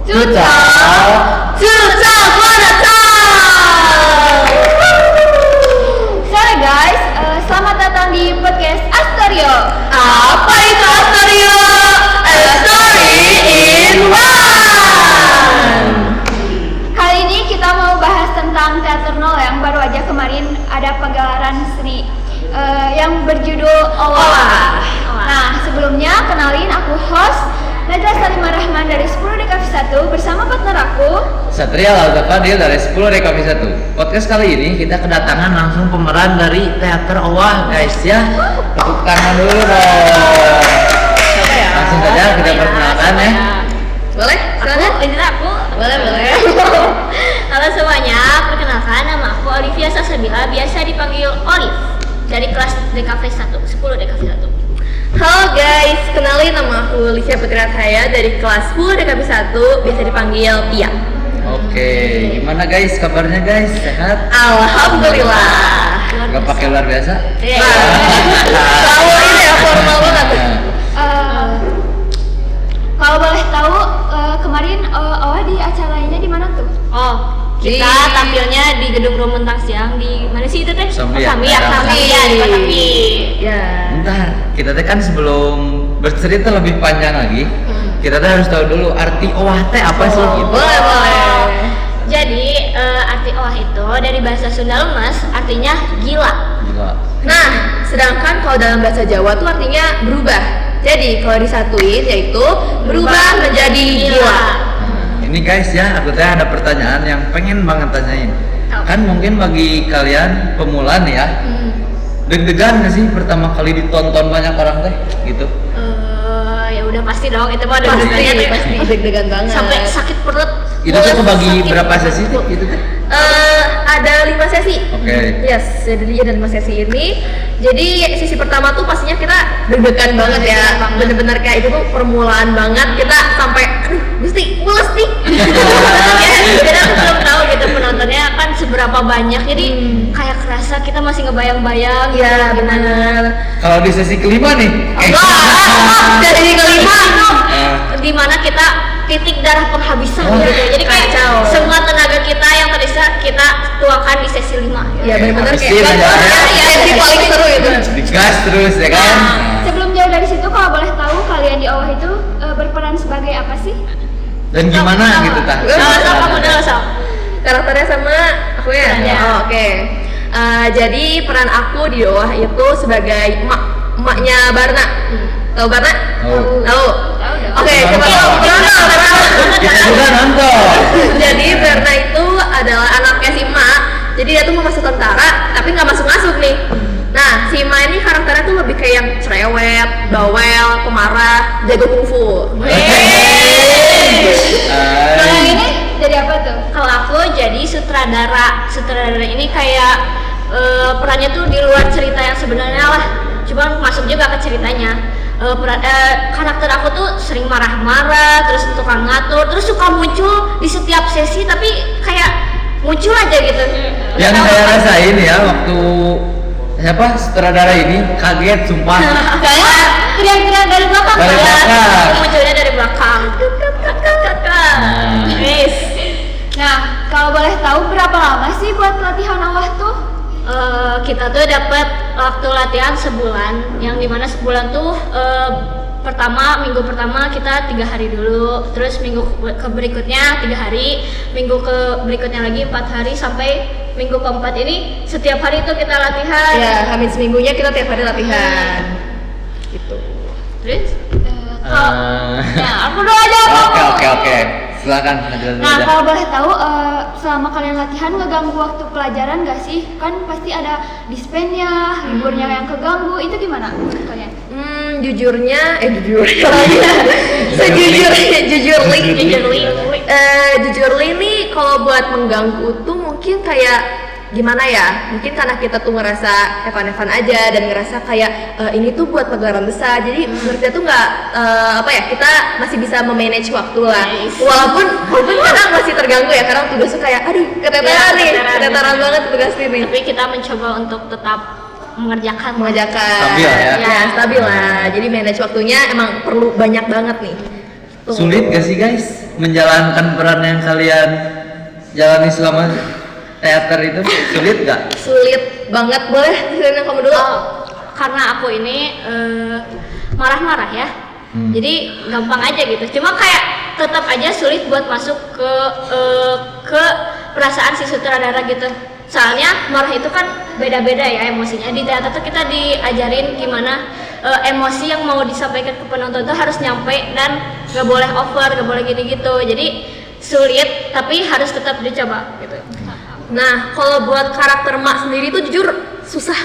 Tutal Sorry guys, selamat datang di podcast Astorio. Apa itu Astorio? A story in one. Kali ini kita mau bahas tentang teater nol yang baru aja kemarin ada pagelaran seni yang berjudul Owa. Nah, sebelumnya kenalin aku host Najla Salimah Rahman dari 10 DKV 1 bersama partner aku Satria Lauta Fadil dari 10 DKV 1. Podcast kali ini kita kedatangan langsung pemeran dari teater Owa, guys ya. Tepuk tangan dulu dong. Langsung saja kita perkenalkan ya. Boleh? Silakan. Ini aku. Boleh. Halo semuanya, perkenalkan nama aku Olivia Sasabila, biasa dipanggil Olive dari kelas DKV 1, 10 DKV 1. Halo guys, kenalin nama aku Lisha Putri Rathaya dari kelas 10 DKV 1, biasa dipanggil Pia. Oke, gimana guys kabarnya guys? Sehat? Alhamdulillah. Gak pakai luar biasa? Iya. Tahu ini ya formal banget. kalau boleh tahu kemarin Owa di acaranya di mana tuh? Oh, kita Di- tampilnya di Gedung Romentang Siang di mana sih itu teh? Sambian. Sambian, di Kota Sambi. Ya. Bentar, kita teh kan sebelum bercerita lebih panjang lagi, kita teh harus tahu dulu arti Owa teh apa sih gitu. Boleh. Jadi arti Owah itu dari bahasa Sunda lemes artinya gila. Gila. Nah, sedangkan kalau dalam bahasa Jawa tuh artinya berubah. Jadi kalau disatuin yaitu berubah menjadi gila. Nah, ini guys ya, aku teh ada pertanyaan yang pengen banget tanyain. Kan mungkin bagi kalian pemula nih ya, deg-degan gak sih pertama kali ditonton banyak orang teh gitu? Ya udah pasti dong, itu mah udah Pasti deg-degannya teh. deg-degan banget. Sampai sakit perut. Itu tuh mules kebagi sakit. berapa sesi tuh itu teh? Ada 5 sesi. Oke. Yes, jadi ada 5 sesi ini. Jadi sesi pertama tuh pastinya kita deg-degan banget ya. Deg-degan banget. Bener-bener kayak itu tuh permulaan banget. Kita sampai aduh, Gusti, mules nih. Ya, kita tuh belum tahu gitu penontonnya kan seberapa banyak. Jadi kayak kerasa kita masih ngebayang-bayang. Iya, gitu. benar. Kalau di sesi kelima nih, Dari kelima Di mana kita titik darah penghabisan Oh, gitu. Jadi kayak kacau. semua tenaga kita yang terisa kita tuakan di sesi 5. ya benar-benar habisin kayak aja ya. sesi paling seru itu. digas terus ya kan? Sebelum jauh dari situ, kalau boleh tahu kalian di Owa itu berperan sebagai apa sih? Dan gimana gitu tah? Sama kamu dulu Sam. Karakternya sama aku ya? Perannya. Oh, oke. Jadi peran aku di bawah itu sebagai emaknya Barna. Tahu Barna? Tahu. Tahu. Oke, Nonton. coba Barna. Kita juga nonton. Jadi Barna itu adalah anaknya si Ma. Jadi dia tuh mau masuk tentara, tapi nggak masuk nih. Nah, si Ma ini karakternya tuh lebih kayak yang cerewet, bawel, pemarah, jago kungfu. Kalau yang ini jadi apa tuh? Kalau aku jadi sutradara. Sutradara ini kayak perannya tuh di luar cerita yang sebenarnya lah. Cuma masuk juga ke ceritanya. Karakter aku tuh sering marah-marah, terus tukang ngatur, terus suka muncul di setiap sesi tapi kayak muncul aja gitu. Yang saya rasain ya waktu siapa sutradara ini kaget sumpah. Kayaknya teriak-teriak dari belakang. Dari belakang. Munculnya dari belakang. Guys. Nah, kalau boleh tahu berapa lama sih buat latihan Owa tuh? Kita tuh dapat waktu latihan sebulan, yang dimana sebulan tuh minggu pertama kita 3 hari dulu, terus minggu ke berikutnya 3 hari, minggu ke berikutnya lagi 4 hari, sampai minggu keempat ini setiap hari tuh kita latihan. Ya, habis seminggunya kita tiap hari latihan. Gitu. Terus Aku dulu aja Oke. Silakan. Nah, kalau boleh tahu selama kalian latihan ngeganggu waktu pelajaran gak sih? Kan pasti ada dispennya, liburnya yang keganggu. Itu gimana kalian? Jujurnya jujurly nih kalau buat mengganggu tuh mungkin kayak gimana ya, mungkin karena kita tuh ngerasa evan-evan aja dan ngerasa kayak ini tuh buat pagelaran besar, jadi menurut kita tuh nggak kita masih bisa memanage waktu lah. Walaupun kadang masih terganggu ya, kadang tugasnya kayak aduh keteteran banget tugas ini. tapi kita mencoba untuk tetap mengerjakan. Stabil ya. Stabil lah. Jadi manage waktunya emang perlu banyak banget nih. Tuh. Sulit gak sih guys? menjalankan peran yang kalian jalani selama teater itu sulit nggak? Sulit banget, boleh ceritain kamu dulu. Karena aku ini marah-marah ya. Jadi gampang aja gitu. Cuma kayak tetap aja sulit buat masuk ke perasaan si sutradara gitu. Soalnya marah itu kan beda-beda ya emosinya. Di teater tuh kita diajarin gimana emosi yang mau disampaikan ke penonton tuh harus nyampe dan gak boleh over, gak boleh gini gitu. Jadi sulit tapi harus tetap dicoba gitu. Nah, kalau buat karakter Mak sendiri tuh jujur susah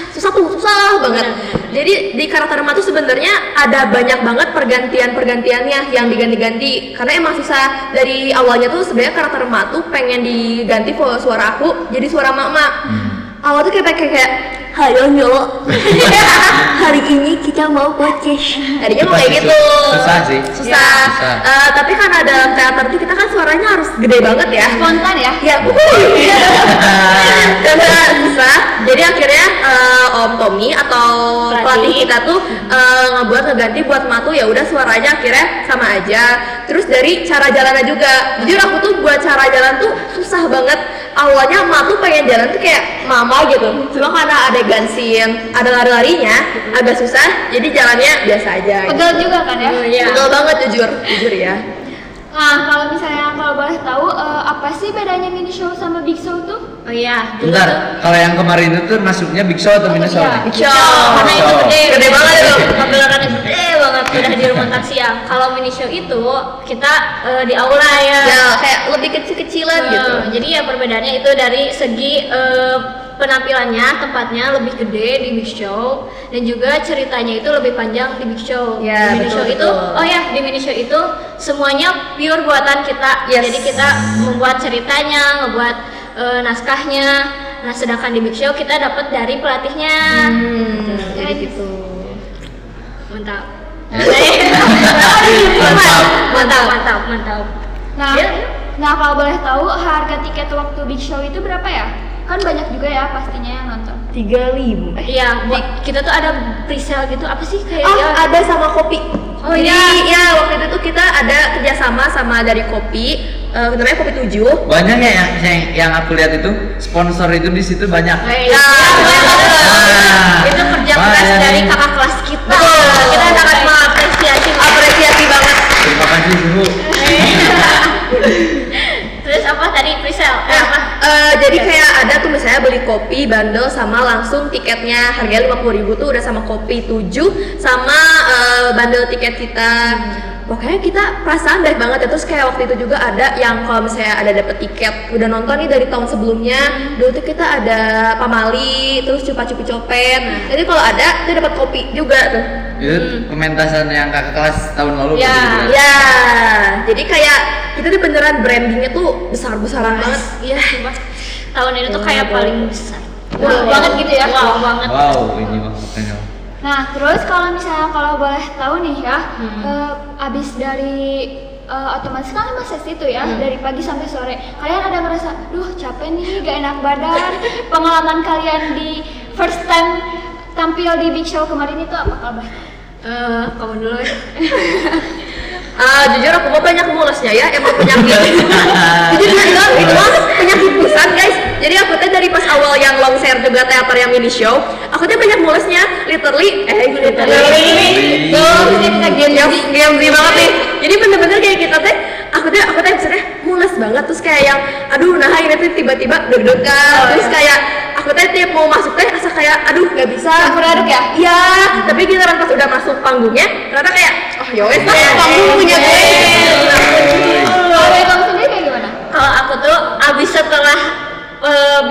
banget. Jadi di karakter Mak tuh sebenarnya ada banyak banget pergantiannya yang diganti-ganti. Karena emang susah dari awalnya tuh sebenarnya karakter Mak tuh pengen diganti suara aku jadi suara Mak. Awal tuh kayak halo nyok. Hari ini kita mau podcast. Tadinya mau kayak gitu. Susah sih. Susah. Tapi karena dalam teater tuh kita kan suaranya harus gede banget ya. Spontan ya. Ya, karena susah. Jadi akhirnya Om Tommy atau pelatih kita tuh ngeganti buat Matu ya udah suaranya akhirnya sama aja. Terus dari cara jalannya juga. Jujur aku tuh buat cara jalan tuh susah banget. Awalnya Matu pengen jalan tuh kayak mama gitu. Cuma karena adegan scene ada lari-larinya agak susah. Jadi jalannya biasa aja. Pegel juga kan ya? Iya. Pegel banget jujur ya. Nah, kalau boleh tahu apa sih bedanya mini show sama big show tuh? Oh iya, dulu tuh Bentar, kalau yang kemarin itu masuknya Big Show atau Mini Show? iya. nih? Show. karena itu gede banget itu. pagelarannya gede banget udah di rumah makan siang. Kalau mini show itu kita di aula ya. Ya kayak lebih kecil-kecilan gitu. Jadi ya perbedaannya itu dari segi penampilannya, tempatnya lebih gede di big show dan juga ceritanya itu lebih panjang di big show. Ya, Di mini betul, show itu, betul. di mini show itu semuanya pure buatan kita. Yes. Jadi kita membuat ceritanya, ngebuat naskahnya. Nah, sedangkan di big show kita dapat dari pelatihnya. Jadi gitu. Mantap. Mantap. Mantap. Nah, Iya. nah kalau boleh tahu harga tiket waktu big show itu berapa ya? Kan banyak juga ya pastinya yang nonton. 3.500. Iya, kita tuh ada presale gitu. Apa sih kayak Ada sama kopi. Oh, Jadi iya. ya waktu itu tuh kita ada kerjasama sama dari kopi, namanya Kopi 7. Banyak ya yang aku lihat itu sponsor itu di situ banyak. Iya, itu kerja keras Banyak dari nih. kakak kelas kita. Betul. Kita sangat mengapresiasi. Apresiasi banget. Terima kasih Bu. Terus apa tadi presale? Apa? Jadi kayak ada tuh misalnya beli kopi bundle sama langsung tiketnya harganya 50.000 tuh udah sama kopi 7 sama bundle tiket kita. Pokoknya kita perasaan baik banget ya. Terus kayak waktu itu juga ada yang kalau misalnya ada dapet tiket udah nonton nih dari tahun sebelumnya, dulu tuh kita ada pamali, terus cupa-cupi copet. Jadi kalau ada kita dapat kopi juga tuh. Itu pementasan yang kakak kelas tahun lalu. Ya. berarti. Ya, jadi kayak kita tuh beneran brandingnya tuh besar-besaran banget. Iya, tahun ini tuh kayak paling besar. Wow banget gitu ya? Wow banget. Wow, ini makanya. Nah, terus kalau boleh tahu nih ya, abis dari otomatis kan mas sesi itu ya, dari pagi sampai sore. Kalian ada merasa, duh capek nih, gak enak badan. Pengalaman kalian di first time tampil di big show kemarin itu apa kabar? Kamu dulu ya. Jujur aku mau banyak mulesnya ya, emang penyakit. Jujur itu mah penyakit pisan guys. Jadi aku tuh dari pas awal yang long share juga teater yang mini show, aku tuh banyak mulesnya, literally. Tuh, kita game banget nih. Jadi bener-bener kayak kita teh, aku teh maksudnya mules banget terus kayak yang, aduh nah ini tuh tiba-tiba deg-degan, terus kayak aku teh tiap mau masuk teh asa kayak, aduh nggak bisa. Campur aduk ya? Iya, tapi giliran pas udah masuk panggungnya, ternyata kayak, oh yowes lah panggung punya gue. Kalau dari kamu sendiri kayak gimana? Kalau aku tuh abis setelah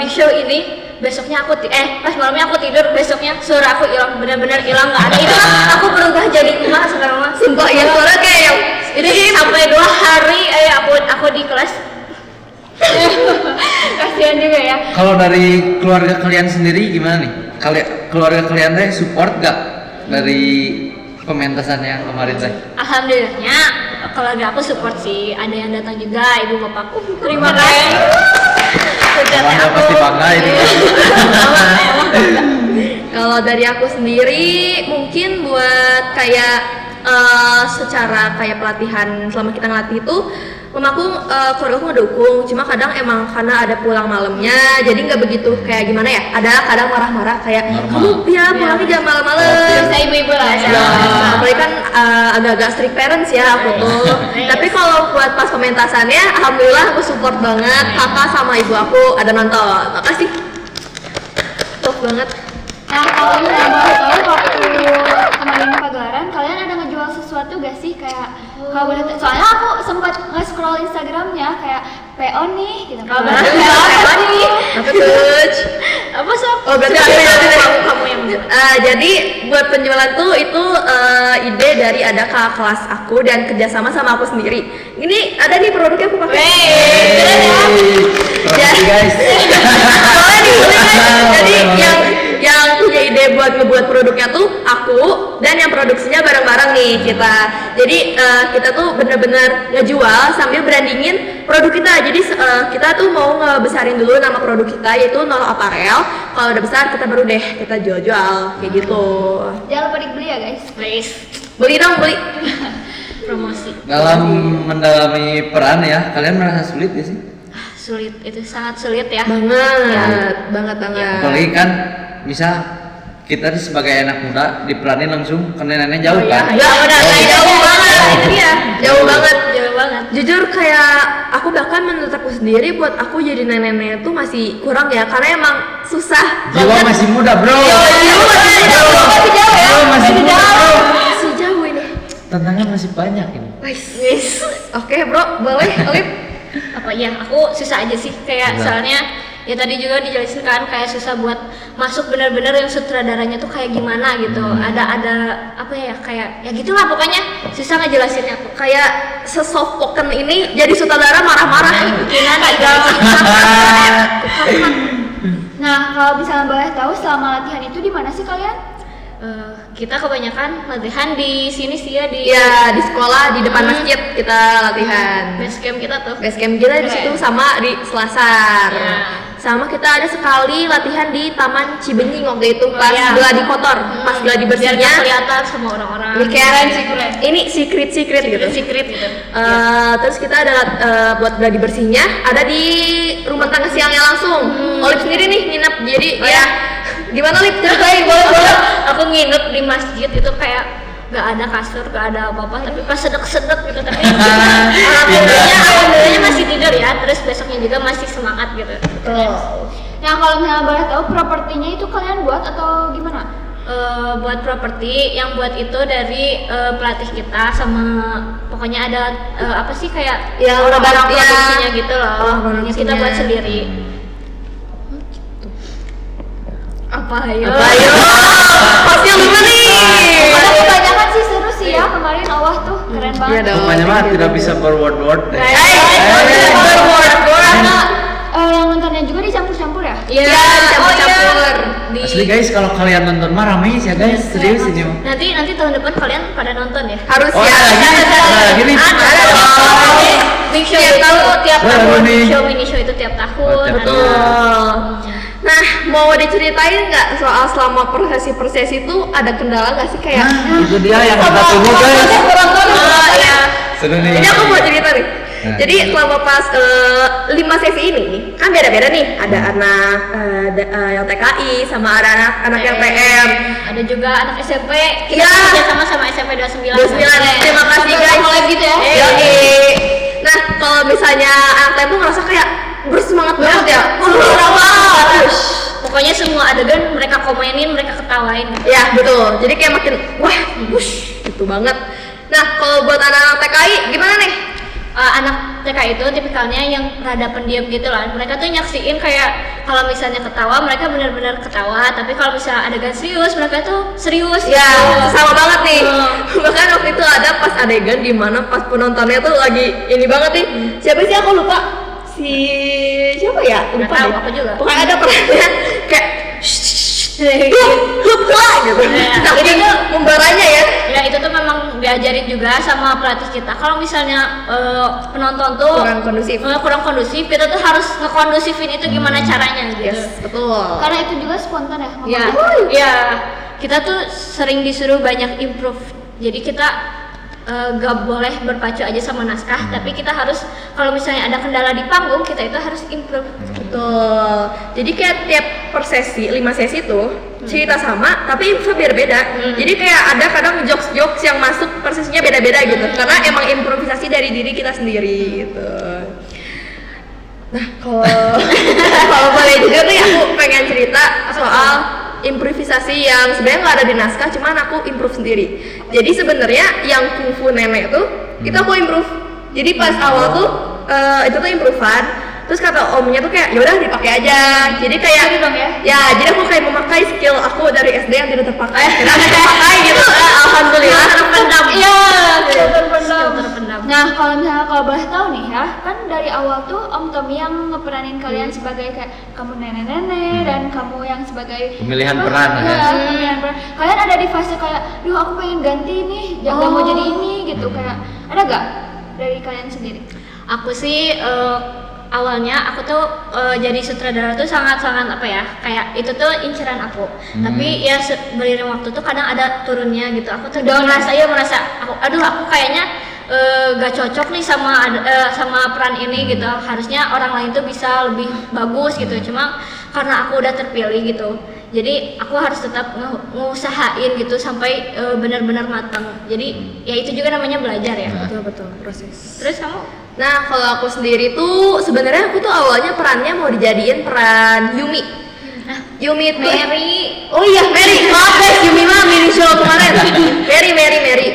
big show ini besoknya aku pas malamnya aku tidur, besoknya suara aku hilang, benar-benar hilang, nggak ada. Itu aku berubah jadi emak sekarang mah. Sumpah ya, suara kayak yang Ini sampai 2 hari aku di kelas. Kasihan juga ya. Kalau dari keluarga kalian sendiri gimana nih? Keluarga kalian teh support gak dari pementasan yang kemarin teh? Alhamdulillahnya keluarga aku support sih, ada yang datang juga, ibu bapakku. Terima kasih. Bangga pasti bangga ini. Kalau dari aku sendiri mungkin buat kayak secara kayak pelatihan selama kita ngelatih itu mamaku keluargaku ngedukung, cuma kadang emang karena ada pulang malamnya jadi nggak begitu kayak gimana ya, ada kadang marah-marah kayak Normal. kamu ya pulangnya jangan malam-malam. Bisa ibu-ibu lah ya. Ya, apalagi kan agak-agak strict parents ya aku tuh. Tapi kalau buat pas pementasannya, alhamdulillah aku support banget. Kakak sama ibu aku ada nonton. Makasih. Top banget. Nah, kalau misalnya boleh tahu waktu kemarin pagelaran, kalian ada ngejual sesuatu gak sih? Kayak kalau boleh tahu, soalnya aku sempat nge-scroll Instagramnya kayak PO nih gitu. Kalau boleh tahu apa nih? Apa tuh? Apa sob? Oh berarti Kamu yang jadi buat penjualan tuh itu ide dari ada kakak kelas aku dan kerjasama sama aku sendiri. Ini ada nih produknya aku pakai. Promosi guys. Boleh nih, boleh kan? Jadi yang punya ide buat ngebuat produknya tuh aku dan yang produksinya bareng-bareng nih kita. Jadi kita tuh bener-bener ngejual sambil brandingin produk kita. Jadi kita tuh mau ngebesarin dulu nama produk kita yaitu Nolo Apparel. Kalau udah besar kita baru deh kita jual-jual kayak gitu. Jangan lupa dibeli ya guys. Please Beli dong, beli. promosi. Dalam mendalami peran ya, kalian merasa sulit gak sih? Sulit, itu sangat sulit ya. Banget banget. Apalagi kan misal kita nih sebagai anak muda diperanin langsung ke nenek jauh kan? Enggak, udah jauh banget. Itu dia, jauh banget. Jauh banget. Jujur kayak aku bahkan menurut aku sendiri buat aku jadi nenek-nenek tuh masih kurang ya karena emang susah Jiwa banget. masih muda bro. Jiwa masih jauh ya. Jiwa masih muda bro. Masih jauh ini. Tantangan masih banyak ini. Wis. Oke, Bro, boleh, Olip. Apa ya, aku susah aja sih kayak Susah. soalnya ya tadi juga dijelasin kan kayak susah buat masuk benar-benar yang sutradaranya tuh kayak gimana gitu. Ada apa ya kayak ya gitulah pokoknya susah ngejelasinnya aku. Kayak sesoft spoken ini jadi sutradara marah-marah. Kemungkinan agak Nah, kalau misalnya boleh tahu selama latihan itu di mana sih kalian? kita kebanyakan latihan di sini sih ya di Iya, di sekolah di depan masjid kita latihan. base camp kita tuh. Base camp kita di situ sama di Selasar. Iya. Sama kita ada sekali latihan di Taman Cibenying waktu itu pas iya. geladi kotor, pas geladi Biar bersihnya. nggak kelihatan sama orang-orang. Ini kayak ini secret gitu. secret gitu. Terus kita ada buat gladi bersihnya ada di rumah tangga siangnya langsung. Olip sendiri nih nginep jadi ya gimana Lip? Ceritain boleh. Aku nginep di masjid itu kayak nggak ada kasur, nggak ada apa-apa, tapi pas sedek-sedek gitu. Tapi alhamdulillahnya masih tidur ya. Terus besoknya juga masih semangat gitu. Nah, kalau misalnya boleh tahu propertinya itu kalian buat atau gimana? Buat properti yang buat itu dari pelatih kita sama pokoknya ada apa sih kayak Yang orang-orang produksinya. produksinya gitu loh. Oh, Yang kita produksinya. buat sendiri. Apa ayo? Hostnya lupa nih. Ada kebanyakan sih seru sih ya kemarin Allah tuh keren banget. Iya dong. Rupanya mah tidak bisa berword-word deh. Karena yang nontonnya juga dicampur-campur ya? Iya, campur-campur. Asli guys, kalau kalian nonton mah rame ya guys, serius ini mah. Nanti tahun depan kalian pada nonton ya. Harus Oh, ya. ada lagi nih. Ada dong. Big Show Tiap itu tahun. tiap Baru tahun. nih. Mini show itu tiap tahun. Oh, tiap ada. tahun. Nah, mau diceritain nggak soal selama prosesi itu ada kendala nggak sih kayak? Nah, itu dia yang kita tunggu guys. Oh iya. Seru nih. Jadi aku mau cerita nih. Nah. Jadi selama pas 5 sesi ini kan beda-beda nih. Ada anak yang TKI sama ada anak yang PM. Ada juga anak SMP. Kita Iya. kerja sama SMP 29. 29. Terima kasih guys. Collab gitu ya? Yoi. Nah, kalau misalnya anak TKI tuh ngerasa kayak bersemangat banget ya. Pokoknya semua adegan mereka komenin, mereka ketawain. Ya betul. Jadi kayak makin wah, wush, gitu banget. Nah, kalau buat anak-anak TKI gimana nih? Anak TK itu tipikalnya yang rada pendiam gitu lah. Mereka tuh nyaksiin kayak kalau misalnya ketawa mereka benar-benar ketawa, tapi kalau misalnya adegan serius mereka tuh serius. Ya, gitu. sama banget nih. Hmm. Bahkan waktu itu ada pas adegan di mana pas penontonnya tuh lagi ini banget nih. Siapa sih aku lupa? Siapa ya? Lupa Nggak tahu, deh. aku juga. Pokoknya ada perannya kayak lupa gitu. Ya, Saking membaranya ya. Ya itu tuh memang diajarin juga sama pelatih kita. Kalau misalnya penonton tuh Kurang kondusif. kurang kondusif, kita tuh harus ngekondusifin itu gimana caranya gitu. Yes, betul. Karena itu juga spontan ya? Mama? Ya, ya kita tuh sering disuruh banyak improve. Jadi kita gak boleh berpacu aja sama naskah, tapi kita harus kalau misalnya ada kendala di panggung kita itu harus improve. Betul. Jadi kayak tiap per sesi, 5 sesi tuh cerita sama tapi improve beda-beda. Jadi kayak ada kadang jokes-jokes yang masuk per sesinya beda-beda gitu. Karena emang improvisasi dari diri kita sendiri gitu. Nah, kalau boleh jujur nih aku pengen cerita soal improvisasi yang sebenarnya nggak ada di naskah, cuman aku improve sendiri. Jadi sebenarnya yang kungfu nenek tuh itu aku improve. Jadi pas awal tuh itu tuh improvean. Terus kata omnya tuh kayak yaudah dipakai aja. Jadi kayak jadi aku kayak memakai skill aku dari SD yang tidak terpakai. Akhirnya aku pakai gitu. Alhamdulillah terpendam. Iya, Skill terpendam. terpendam. Nah, kalau boleh tahu nih ya, kan dari awal tuh Om Tommy yang ngeperanin kalian sebagai kayak kamu nenek-nenek dan kamu yang sebagai Pemilihan peran ya. ya. Pemilihan peran. Kalian ada di fase kayak, duh aku pengen ganti nih, jangan mau jadi ini gitu. Kayak ada gak dari kalian sendiri? Aku sih awalnya aku tuh jadi sutradara tuh sangat-sangat apa ya, kayak itu tuh inceran aku. Tapi ya beriring waktu tuh kadang ada turunnya gitu. Aku tuh merasa aku kayaknya gak cocok nih sama peran ini gitu. Harusnya orang lain tuh bisa lebih bagus gitu. Cuma karena aku udah terpilih gitu, jadi aku harus tetap ngusahain gitu sampai benar-benar matang. Jadi ya itu juga namanya belajar ya. Betul proses. Terus kamu? Nah, kalau aku sendiri tuh sebenarnya aku tuh awalnya perannya mau dijadiin peran Yumi. Yumi tuh Mary. Oh iya, Mary. Maaf guys, Yumi mah mini show kemarin. Mary.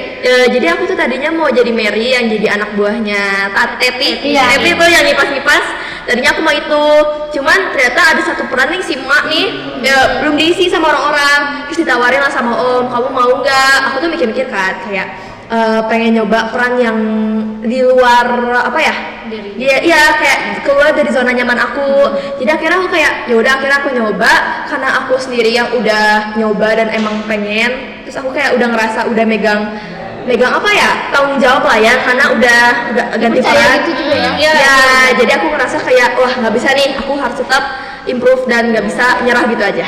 Jadi aku tuh tadinya mau jadi Mary yang jadi anak buahnya Teti. Iya. Teti tuh yang ngipas-ngipas. Tadinya aku mau itu. Cuman ternyata ada satu peran nih si Mak nih belum diisi sama orang-orang. Terus ditawarin lah sama Om, kamu mau nggak? Aku tuh mikir-mikir kan kayak pengen nyoba peran yang di luar apa ya? Iya kayak keluar dari zona nyaman aku. Jadi akhirnya aku kayak akhirnya aku nyoba karena aku sendiri yang udah nyoba dan emang pengen. Terus aku kayak udah ngerasa udah megang apa ya, tanggung jawab lah ya, karena udah ganti peran gitu juga ya? Ya, jadi aku ngerasa kayak wah nggak bisa nih, aku harus tetap improve dan nggak bisa nyerah gitu aja.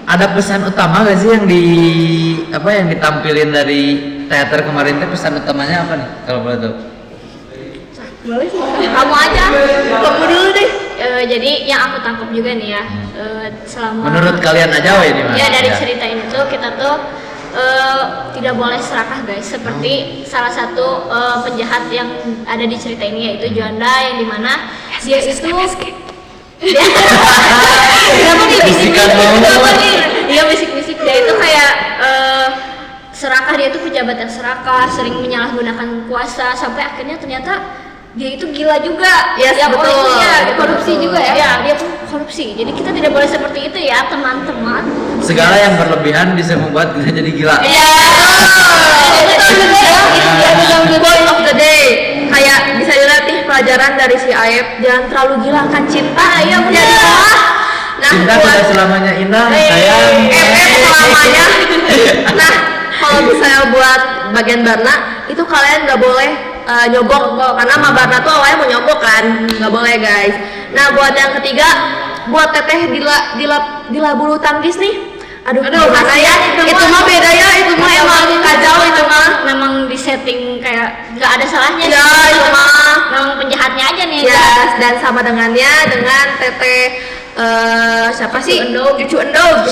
Ada pesan utama gak sih yang yang ditampilin dari teater kemarin teh, pesan utamanya apa nih kalau boleh tahu? Boleh sih. Kamu aja. Kamu dulu deh. Jadi yang aku tangkap juga nih ya, selama Menurut kalian aja ini Mas? ya dari cerita ini tuh kita tuh tidak boleh serakah guys, seperti salah satu penjahat yang ada di cerita ini yaitu Juanda, yang dimana dia itu Bisikan mau. Iya, bisik-bisik. Dia itu kayak serakah, dia itu pejabat yang serakah, sering menyalahgunakan kuasa sampai akhirnya ternyata dia itu gila juga. Yes, yang betul. olehnya Korupsi juga ya? Iya, dia tuh korupsi. Jadi kita tidak boleh seperti itu ya, teman-teman. Segala yang berlebihan bisa membuat kita jadi gila. Iya. Point of the day. Kayak bisa dilatih pelajaran dari si Aep, jangan terlalu gila akan cinta. Ya benar. Nah, Cinta buat tidak selamanya indah, sayang. selamanya. Nah, kalau misalnya buat bagian Barna itu kalian nggak boleh nyogok karena Ma Barna tuh awalnya mau nyogok kan, nggak boleh guys. Nah, buat yang ketiga, buat teteh di bulu tangkis nih. Aduh gimana ya? Itu mah beda ya, itu mah emang kacau itu mah. Memang di setting kayak nggak ada salahnya. Ya, itu mah. Memang penjahatnya aja nih. Yes, dan sama dengannya dengan teteh siapa sih? Cucu endog.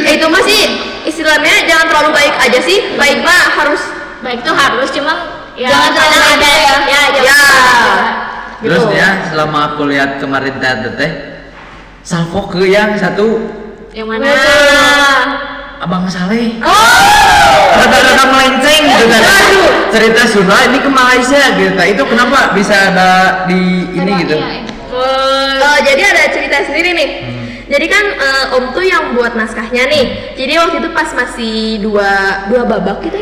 Itu mah sih istilahnya jangan terlalu baik aja sih. Baik mah harus Baik tuh harus, cuma ya Jangan terlalu kadang ada ya. ya. Terus Gitu. ya, selama aku lihat kemarin teater teh, salvo ke yang satu yang mana? Abang Saleh. Oh. Rada-rada melenceng gitu kan. Cerita Sunda ini ke Malaysia gitu. Itu kenapa bisa ada di ini gitu? Jadi ada cerita sendiri nih. Jadi kan Om tuh yang buat naskahnya nih. Jadi waktu itu pas masih dua babak gitu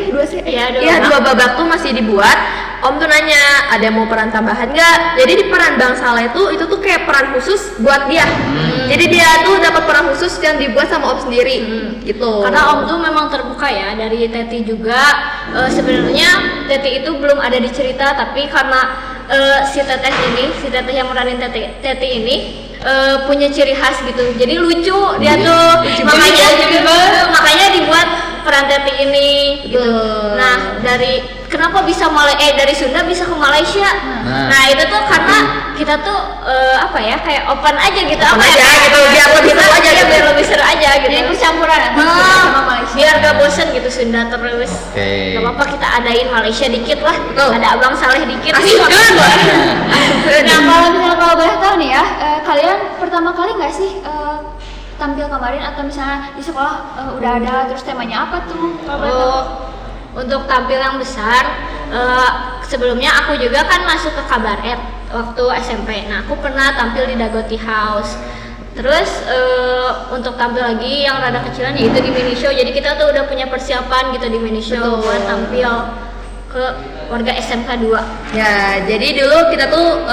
ya, dua babak tuh masih dibuat. Om tuh nanya, ada yang mau peran tambahan nggak? Jadi di peran Bang Saleh itu tuh kayak peran khusus buat dia. Jadi dia tuh dapat peran khusus yang dibuat sama Om sendiri, gitu. Karena Om tuh memang terbuka ya dari Teti juga. Sebenarnya Teti itu belum ada di cerita, tapi karena si teteh yang meranin Teti ini punya ciri khas gitu. Jadi lucu dia tuh. Makanya dibuat peran Teti ini gitu. kenapa bisa dari Sunda bisa ke Malaysia. Nah itu tuh karena kita tuh kayak open aja gitu, Open aja gitu, biar lebih seru aja gitu. biar lebih seru aja gitu. Jadi percampuran antara Sunda sama Malaysia. Biar gak bosen gitu Sunda terus. Oke. Gak apa-apa kita adain Malaysia dikit lah. Betul. Ada Abang Saleh dikit. Asik kan? Nah kalau misalnya kalau boleh tahu nih ya, kalian pertama kali nggak sih tampil kemarin atau misalnya di sekolah udah ada, terus temanya apa tuh? Kalau boleh tahu? Untuk tampil yang besar, sebelumnya aku juga kan masuk ke kabaret waktu SMP. Nah aku pernah tampil di Dagoti House. Terus untuk tampil lagi yang rada kecilan yaitu di mini show. Jadi kita tuh udah punya persiapan gitu di mini show buat tampil ke warga SMK 2. Ya, jadi dulu kita tuh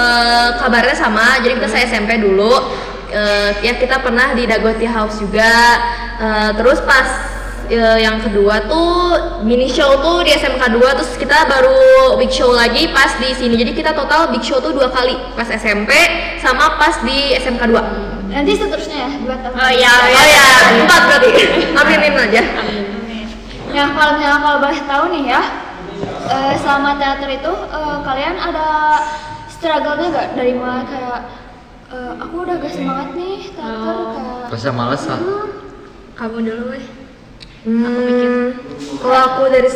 kabarnya sama. Jadi kita saya SMP dulu. Ya kita pernah di Dagoti House juga. Terus pas yang kedua tuh mini show tuh di SMK 2, terus kita baru big show lagi pas di sini. Jadi kita total big show tuh 2 kali, pas SMP sama pas di SMK 2. Nanti seterusnya ya 2 tahun. Oh ya, 4 berarti. Aminin aja. Ya kalau misalnya kalau boleh tahu nih ya, selama teater itu kalian ada struggle-nya nggak dari mulai kayak aku udah gak semangat nih teater kayak Rasa males lah. Kamu dulu weh. Kalau aku dari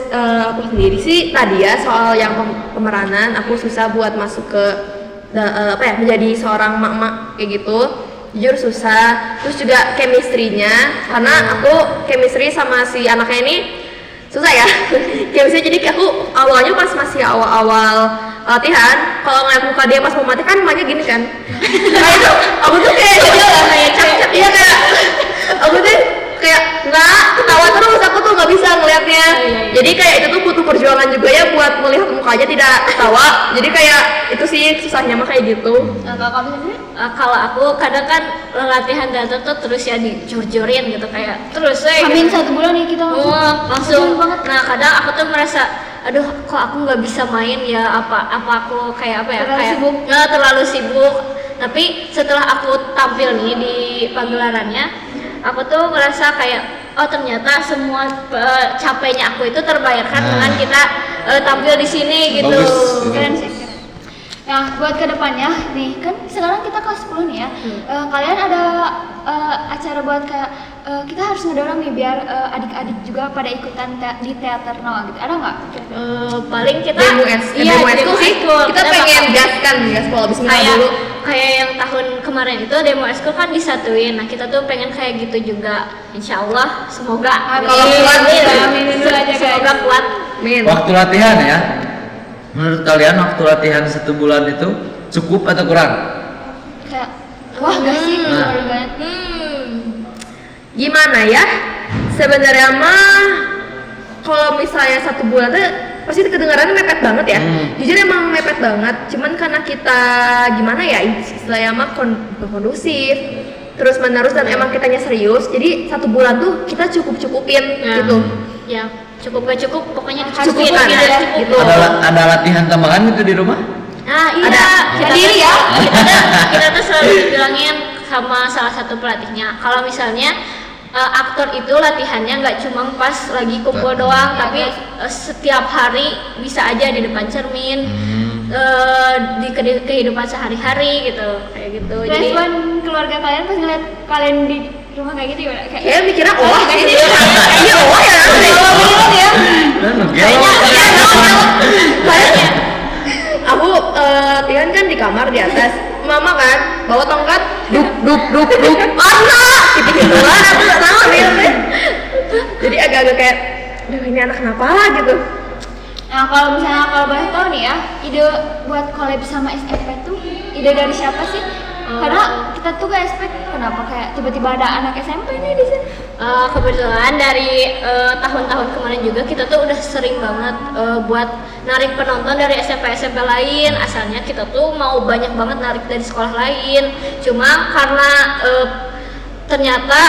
aku sendiri sih tadi ya soal yang pemeranan, aku susah buat masuk ke menjadi seorang mak-mak kayak gitu. Jujur susah. Terus juga chemistry-nya, karena aku chemistry sama si anaknya ini susah ya. Chemistry, jadi aku awalnya pas masih awal-awal latihan, kalau ngeliat muka dia pas mau mati kan mukanya gini kan. Nah itu aku tuh kayak cap-cap, iya kayak aku tuh kayak nggak ketawa terus, aku tuh nggak bisa ngelihatnya. Jadi kayak itu tuh butuh perjuangan juga ya buat melihat mukanya tidak ketawa. Jadi kayak itu sih susahnya mah kayak gitu. nah, kalau kamu sendiri? Kalau aku kadang kan latihan teater tuh terus ya dicur-curin gitu kayak terus Amin 1 bulan nih kita langsung banget. Nah kadang aku tuh merasa aduh kok aku nggak bisa main ya, apa aku kayak apa ya, Terlalu kayak sibuk. nggak terlalu sibuk. Tapi setelah aku tampil nih di pagelarannya, aku tuh ngerasa kayak oh ternyata semua capeknya aku itu terbayarkan dengan kita tampil di sini gitu. Bagus. Keren sih, keren. Nah, buat kedepannya nih, kan sekarang kita kelas 10 nih ya. Kalian ada acara buat kayak kita harus ngedorong nih biar adik-adik juga pada ikutan di teater Noah gitu. Ada nggak? Paling kita Demo eskul sih. Kita pengen bakal- gaskan ya sekolah bismillah kayak dulu. kayak yang tahun kemarin itu demo eskul kan disatuin. Nah kita tuh pengen kayak gitu juga. Insya Allah semoga. kalau kuat, amin dulu aja, guys. Semoga kuat. Min. Waktu latihan ya. Menurut kalian waktu latihan 1 bulan itu cukup atau kurang? Kayak wah gak sih Nah. baru banget. Gimana ya? Sebenarnya mah kalau misalnya 1 bulan tuh pasti kedengarannya mepet banget ya. Jujur emang mepet banget. Cuman karena kita gimana ya istilahnya mah kondusif, terus menerus dan emang kitanya serius. Jadi 1 bulan tuh kita cukupin Nah, gitu. Ya cukup gak cukup pokoknya Cukupin dicukupin ya, gitu. Ada latihan tambahan gitu di rumah? Nah iya, Ada. kita Sendiri tuh- ya? kita tuh selalu dibilangin sama salah satu pelatihnya kalau misalnya aktor itu latihannya nggak cuma pas lagi kumpul doang, tapi setiap hari bisa aja di depan cermin, di kehidupan sehari-hari gitu, kayak gitu. Jadi Respon keluarga kalian pas ngeliat kalian di rumah kayak gitu gimana? Kayak mikirnya oh sih. Iya oh ya. ya. Kayaknya aku latihan kan di kamar di atas. Mama kan bawa tongkat, duk, anak, gitu lah. Aku nggak tahu nih. Jadi agak-agak kayak, aduh ini anak kenapa gitu. Nah kalau misalnya kalau boleh tahu nih ya, ide buat collab sama SMP tuh ide dari siapa sih? Karena kita tuh gak expect kenapa kayak tiba-tiba ada anak SMP nih di sini. kebetulan dari tahun-tahun kemarin juga kita tuh udah sering banget buat narik penonton dari SMP lain. Asalnya kita tuh mau banyak banget narik dari sekolah lain, cuma karena ternyata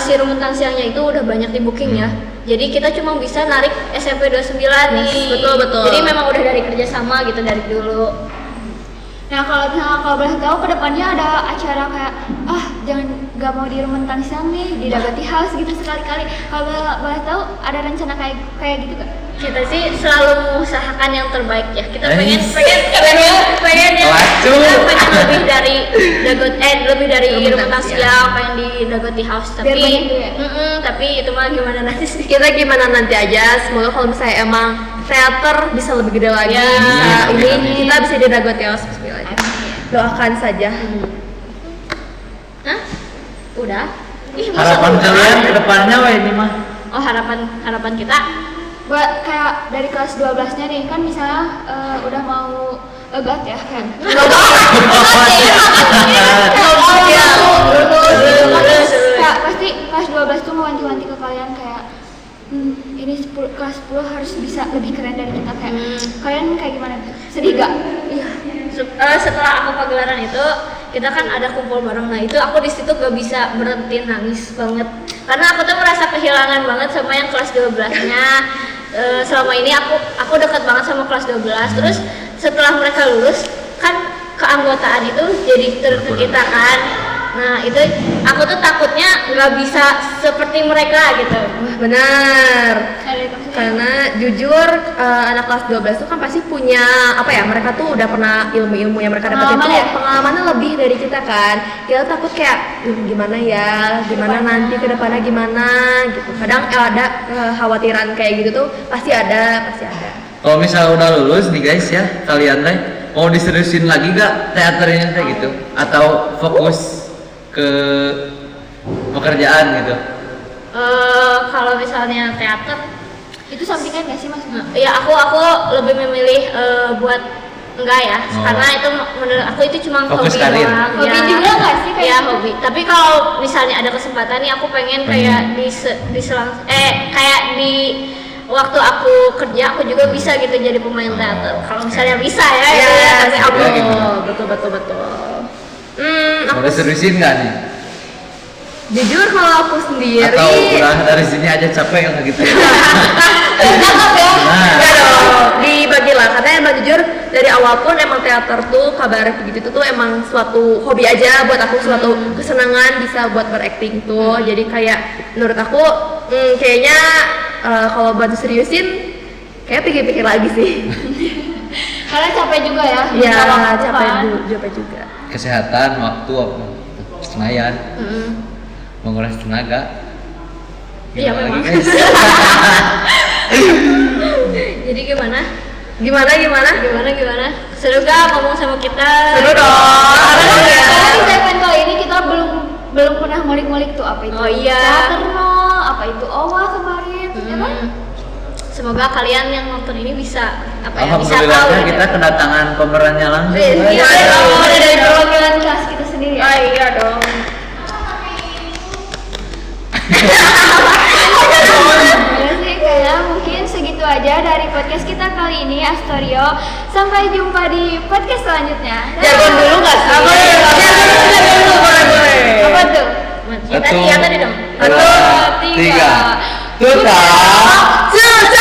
si rumuntan siangnya itu udah banyak di booking ya. Jadi kita cuma bisa narik SMP 29 nih. betul. Jadi memang udah dari kerjasama gitu dari dulu. Nah kalau misalnya kalau boleh tahu kedepannya ada acara kayak nggak mau di Rumentang siang nih, di Dagoti House gitu sekali-kali. Kalau boleh tahu ada rencana kayak gitu gak? Kita sih selalu mengusahakan yang terbaik ya. Kita pengen yang Lacu. kita pengen lebih dari lebih dari Rumentang Siang. siang, pengen di Dagoti House, Biar tapi banyak duit. tapi itu mah gimana nanti sih. Kita gimana nanti aja, semoga kalau misalnya emang teater bisa lebih gede lagi, Ya. bisa Amin. kita bisa di Dagoti House. Bismillah. Doakan saja. Hah? Udah? Ih, masa Harapan udah? kalian ke depannya wah ini mah. Oh, harapan kita. Buat kayak dari kelas 12-nya nih, kan misalnya udah mau legat ya kan. Lulus. Kak, pasti kelas 12 tuh mewanti-wanti ke kalian kayak ini kelas 10 harus bisa lebih keren dari kita kayak. Kalian kayak gimana? Sedih gak? Setelah aku pagelaran itu, kita kan ada kumpul bareng. Nah itu aku di situ gak bisa berhenti nangis banget, karena aku tuh merasa kehilangan banget sama yang kelas 12-nya. Selama ini aku dekat banget sama kelas 12. Terus setelah mereka lulus kan keanggotaan itu jadi ke kita kan. Nah itu aku tuh takutnya nggak bisa seperti mereka gitu. Wah, benar. Dari kamu sendiri? Karena jujur anak kelas 12 itu kan pasti punya apa ya, mereka tuh udah pernah ilmu-ilmu yang mereka dapetin Pengalaman tuh ya? pengalamannya lebih dari kita kan. Kita takut kayak gimana ya, gimana nanti ke depannya gimana gitu. Kadang ada kekhawatiran kayak gitu tuh pasti ada. Kalau misalnya udah lulus nih guys ya, kalian teh mau diseriusin lagi gak teaternya teh gitu? Atau fokus ke pekerjaan gitu? Kalau misalnya teater, Itu sampingan gak sih Mas? ya aku lebih memilih buat enggak ya, Oh. karena itu menurut aku itu cuma Fokus hobi karir. doang. Hobi Ya. juga nggak sih kayak Ya gitu? hobi. Tapi kalau misalnya ada kesempatan nih, aku pengen kayak kayak di waktu aku kerja aku juga bisa gitu jadi pemain teater. Kalau misalnya bisa ya, Ya, itu ya, tapi aku Iya, gimana? betul. Mau diseriusin gak nih? Jujur kalau aku sendiri Atau udah dari sini aja capek nggak gitu? Cakep ya? Nah, ya dong, dibagilah. Karena emang jujur dari awal pun emang teater tuh kabar begitu tuh emang suatu hobi aja buat aku, suatu kesenangan bisa buat berakting tuh. Jadi kayak menurut aku kayaknya kalau buat seriusin kayak pikir-pikir lagi sih. Kalian capek juga ya? Ya Minta waktu capek kan? juga. kesehatan, waktu, lumayan, menguras tenaga. Iya, Gimana memang. lagi, guys? jadi gimana? Gimana? Seru gak ngomong sama kita? Seru dong. Karena di segmen kali ini kita belum pernah ngulik-ngulik tuh apa itu Oh, iya. teater, apa itu OWA kemarin, ya kan? Semoga kalian yang nonton ini bisa bisa tahu. Alhamdulillahnya kita kedatangan pemerannya langsung. Iya, guys. dong. Ada dari perwakilan kelas kita sendiri ya? Iya dong. Ya sih, kayaknya mungkin segitu aja dari podcast kita kali ini, Astorio. Sampai jumpa di podcast selanjutnya. Jargon dulu nggak sih? Jargon dulu, boleh. Apa tuh? Ya tadi dong. Dua, tiga. Tutup. Susah.